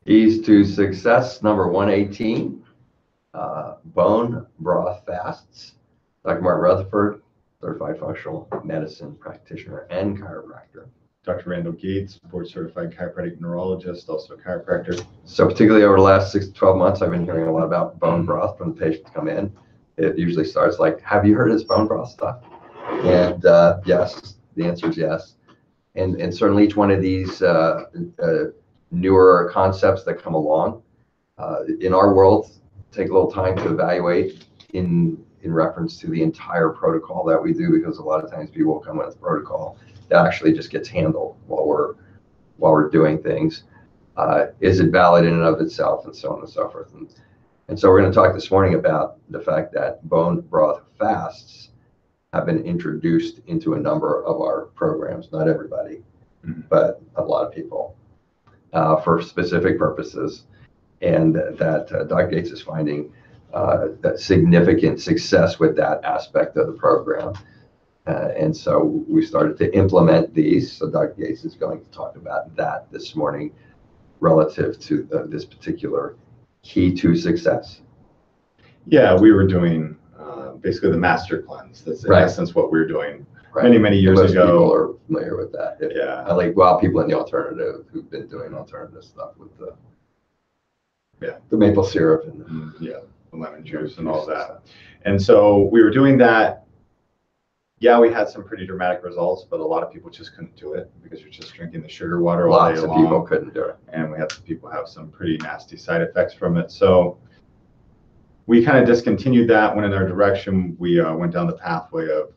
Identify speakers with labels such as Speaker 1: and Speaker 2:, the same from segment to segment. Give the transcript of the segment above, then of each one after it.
Speaker 1: Keys to success, number 118, bone broth fasts. Dr. Mark Rutherford, certified functional medicine practitioner and chiropractor.
Speaker 2: Dr. Randall Gates, board certified chiropractic neurologist, also a chiropractor.
Speaker 1: So particularly over the last 6 to 12 months, I've been hearing a lot about bone broth when the patients come in. It usually starts like, have you heard of this bone broth stuff? And yes, the answer is yes. And certainly each one of these newer concepts that come along in our world take a little time to evaluate in reference to the entire protocol that we do, because a lot of times people will come with a protocol that actually just gets handled while we're doing things. Is it valid in and of itself, and so on and so forth. And so we're going to talk this morning about the fact that bone broth fasts have been introduced into a number of our programs, not everybody, but a lot of people, for specific purposes, and that Dr. Gates is finding that significant success with that aspect of the program. And so we started to implement these. So Dr. Gates is going to talk about that this morning relative to this particular key to success.
Speaker 2: Yeah, we were doing basically the master cleanse. That's in essence what we were doing many years
Speaker 1: Most
Speaker 2: ago.
Speaker 1: People are familiar with that.
Speaker 2: Yeah.
Speaker 1: Like, people in the alternative who've been doing alternative stuff with the maple syrup and
Speaker 2: the lemon juice and all that. And so we were doing that. Yeah, we had some pretty dramatic results, but a lot of people just couldn't do it because you're just drinking the sugar water all day long.
Speaker 1: Lots of people couldn't do it.
Speaker 2: And we had some people have some pretty nasty side effects from it. So we kind of discontinued that, went in our direction. We went down the pathway of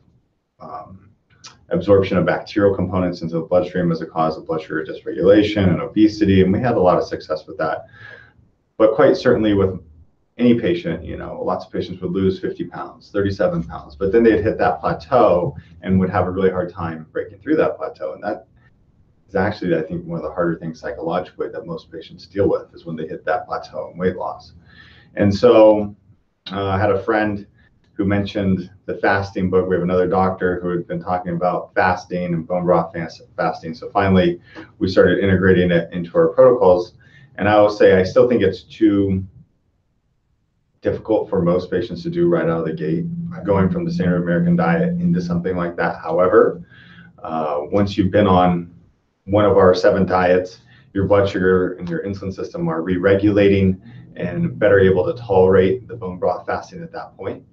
Speaker 2: absorption of bacterial components into the bloodstream as a cause of blood sugar dysregulation and obesity. And we had a lot of success with that. But quite certainly with any patient, lots of patients would lose 50 pounds, 37 pounds, but then they'd hit that plateau and would have a really hard time breaking through that plateau. And that is actually, I think, one of the harder things psychologically that most patients deal with, is when they hit that plateau in weight loss. And so I had a friend who mentioned the fasting book. We have another doctor who had been talking about fasting and bone broth fasting. So finally, we started integrating it into our protocols. And I will say, I still think it's too difficult for most patients to do right out of the gate, going from the standard American diet into something like that. However, once you've been on one of our 7 diets, your blood sugar and your insulin system are re-regulating and better able to tolerate the bone broth fasting at that point.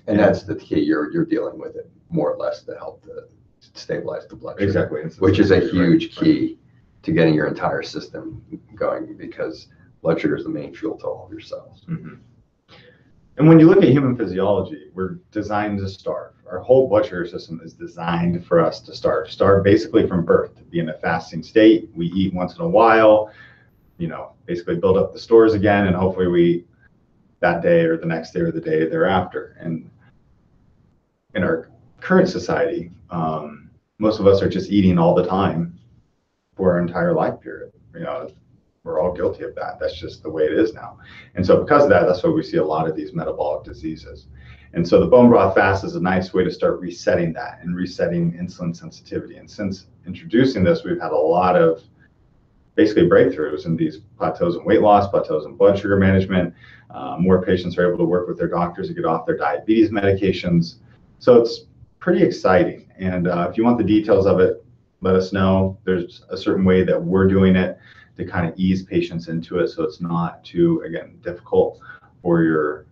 Speaker 1: And that's the key. You're dealing with it more or less to help to stabilize the blood sugar.
Speaker 2: Exactly.
Speaker 1: Which is a huge key to getting your entire system going, because blood sugar is the main fuel to all of your cells.
Speaker 2: Mm-hmm. And when you look at human physiology, we're designed to starve. Our whole blood sugar system is designed for us to starve. Starve basically from birth, to be in a fasting state. We eat once in a while, basically build up the stores again, and hopefully we eat that day or the next day or the day thereafter. And in our current society, most of us are just eating all the time for our entire life period. We're all guilty of that. That's just the way it is now. And so because of that, that's why we see a lot of these metabolic diseases. And so the bone broth fast is a nice way to start resetting that and resetting insulin sensitivity. And since introducing this, we've had a lot of basically breakthroughs in these plateaus in weight loss, plateaus in blood sugar management. More patients are able to work with their doctors to get off their diabetes medications. So it's pretty exciting. And if you want the details of it, let us know. There's a certain way that we're doing it to kind of ease patients into it, so it's not too, again, difficult for your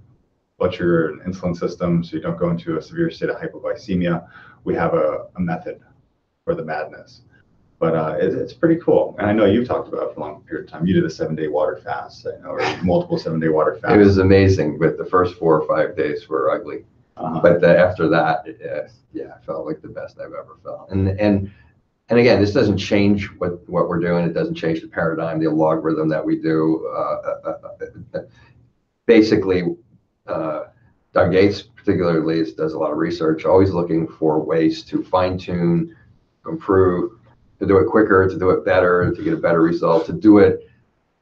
Speaker 2: blood sugar and insulin system, so you don't go into a severe state of hypoglycemia. We have a method for the madness. But it's pretty cool. And I know you've talked about it for a long period of time. You did a 7-day water fast, or multiple 7-day water fasts.
Speaker 1: It was amazing, but the first 4 or 5 days were ugly. But after that, I felt like the best I've ever felt. And again, this doesn't change what we're doing. It doesn't change the paradigm, the logarithm that we do. Basically, Doug Gates particularly does a lot of research, always looking for ways to fine-tune, improve, to do it quicker, to do it better, to get a better result, to do it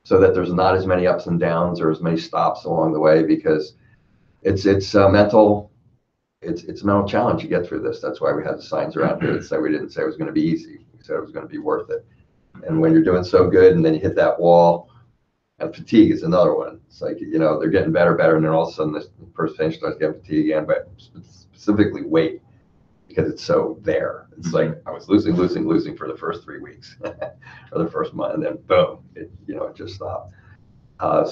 Speaker 1: so that there's not as many ups and downs or as many stops along the way, because it's a mental challenge to get through this. That's why we had the signs around here that say we didn't say it was going to be easy. We said it was going to be worth it. And when you're doing so good and then you hit that wall, And fatigue is another one. It's like, they're getting better, and then all of a sudden, this first patient starts getting fatigue again, but specifically weight, because it's so there. It's like I was losing for the first 3 weeks or the first month, and then boom, it just stopped.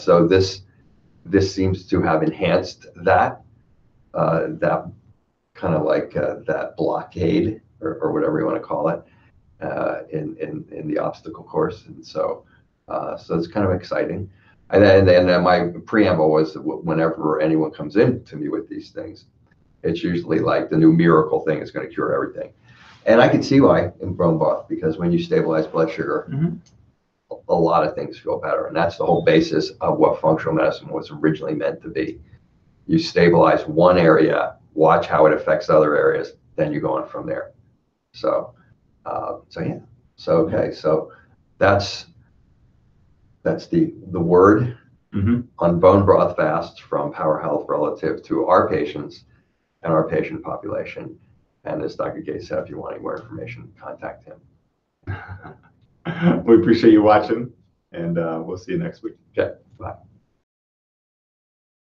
Speaker 1: So this seems to have enhanced that kind of like that blockade or whatever you want to call it in the obstacle course, and so it's kind of exciting. And then my preamble was whenever anyone comes in to me with these things, it's usually like the new miracle thing is going to cure everything. And I can see why in bone broth, because when you stabilize blood sugar, a lot of things feel better. And that's the whole basis of what functional medicine was originally meant to be. You stabilize one area, watch how it affects other areas, then you go on from there. So yeah. So okay. So that's the word on bone broth fast from Power Health relative to our patients and our patient population. And as Dr. Gates said, if you want any more information, contact him.
Speaker 2: We appreciate you watching, and we'll see you next week.
Speaker 1: Okay, bye.